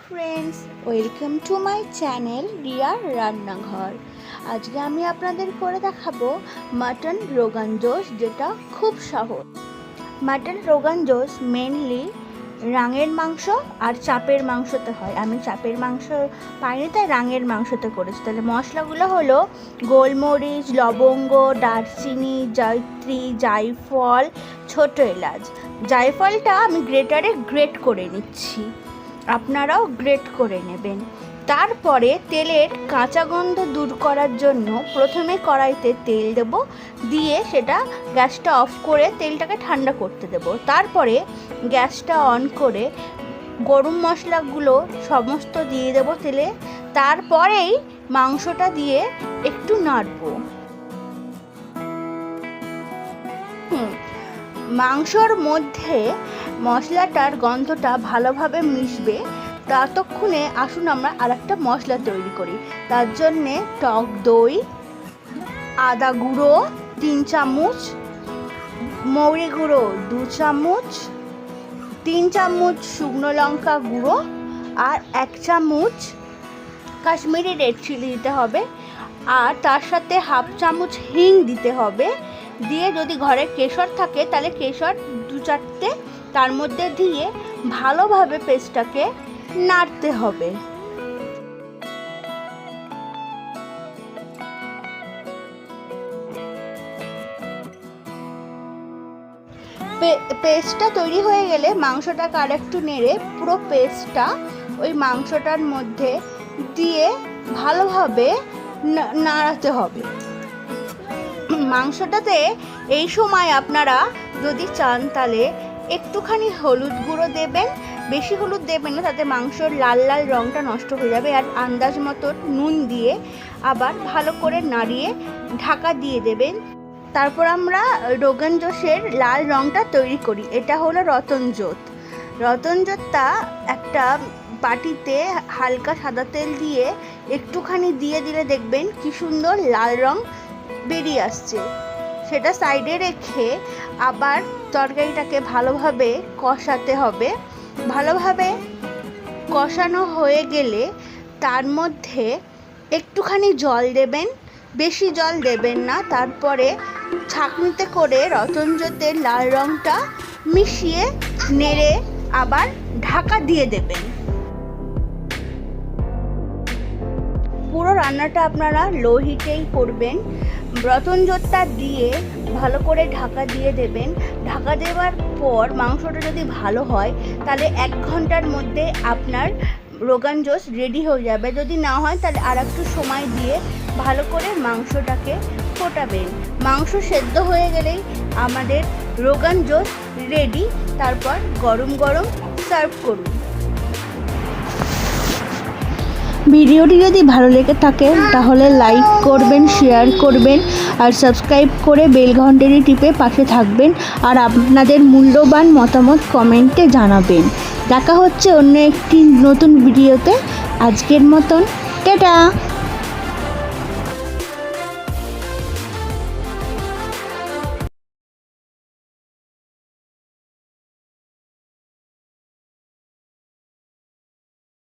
Friends, welcome to my channel রিয়ার রান্নাঘর। আজকে আমি আপনাদের করে দেখাবো মাটন রোগান জোশ, যেটা খুব সহজ। মাটন রোগান জোশ মেনলি রাঙের মাংস আর চাপের মাংসতে হয়। আমি চাপের মাংস পাইনি, তাই রাঙের মাংসতে করেছি। তাহলে মশলাগুলো হলো গোলমরিচ, লবঙ্গ, দারচিনি, জয়ত্রী, জায়ফল, ছোটো এলাচ। জায়ফলটা আমি গ্রেটারে গ্রেট করে নিচ্ছি, আপনারাও গ্রেট করে নেবেন। তারপরে তেলের কাঁচা গন্ধ দূর করার জন্য প্রথমে কড়াইতে তেল দেব, দিয়ে সেটা গ্যাসটা অফ করে তেলটাকে ঠান্ডা করতে দেব। তারপরে গ্যাসটা অন করে গরম মশলাগুলো সমস্ত দিয়ে দেব তেলে। তারপরেই মাংসটা দিয়ে একটু নাড়ব। মাংসর মধ্যে মশলাটার গন্ধটা ভালোভাবে মিশবে, ততক্ষণে আসুন আমরা আরেকটা মশলা তৈরি করি। তার জন্যে টক দই, আদা গুঁড়ো 3 চামচ, মৌরি গুঁড়ো 2 চামচ, 3 চামচ শুকনো লঙ্কা গুঁড়ো আর 1 চামচ কাশ্মীরি রেড চিলি দিতে হবে। আর তার সাথে 1/2 চামচ হিং দিতে হবে। দিয়ে যদি ঘরে কেশর থাকে তাহলে কেশর 2-4টে তার মধ্যে দিয়ে ভালোভাবে পেস্টটাকে নাড়তে হবে। পেস্টটা তৈরি হয়ে গেলে মাংসটাকে আর একটু নেড়ে পুরো পেস্টটা ওই মাংসটার মধ্যে দিয়ে ভালোভাবে নাড়াতে হবে। মাংসটাতে এই সময় আপনারা যদি চান তাহলে একটুখানি হলুদ গুঁড়ো দেবেন, বেশি হলুদ দেবেন না, তাতে মাংসর লাল লাল রঙটা নষ্ট হয়ে যাবে। আর আন্দাজ মতো নুন দিয়ে আবার ভালো করে নাড়িয়ে ঢাকা দিয়ে দেবেন। তারপর আমরা রোগান জোশের লাল রঙটা তৈরি করি। এটা হলো রতনজোত। রতনজোতটা একটা বাটিতে হালকা সাদা তেল দিয়ে একটুখানি দিয়ে দিলে দেখবেন কি সুন্দর লাল রঙ বেরিয়ে আসছে। সেটা সাইডে রেখে আবার তরকারিটাকে ভালোভাবে কষাতে হবে। ভালোভাবে কষানো হয়ে গেলে তার মধ্যে একটুখানি জল দেবেন, বেশি জল দেবেন না। তারপরে ছাঁকনিতে করে রতনজোতের লাল রঙটা মিশিয়ে নেড়ে আবার ঢাকা দিয়ে দেবেন। পুরো রান্নাটা আপনারা লো হিটেই করবেন। রতনজোতটা দিয়ে ভালো করে ঢাকা দিয়ে দেবেন। ঢাকা দেওয়ার পর মাংসটা যদি ভালো হয় তাহলে 1 ঘন্টার মধ্যে আপনার রোগান জোশ রেডি হয়ে যাবে। যদি না হয় তাহলে আর একটু সময় দিয়ে ভালো করে মাংসটাকে ফোটাবেন। মাংস সেদ্ধ হয়ে গেলেই আমাদের রোগান জোশ রেডি। তারপর গরম গরম সার্ভ করুন। ভিডিওটি যদি ভালো লেগে থাকে তাহলে লাইক করবেন, শেয়ার করবেন আর সাবস্ক্রাইব করে বেল ঘন্টাটি টিপে পাশে থাকবেন। আর আপনাদের মূল্যবান মতামত কমেন্টে জানাবেন। দেখা হচ্ছে অন্য একটি নতুন ভিডিওতে। আজকের মতন টাটা।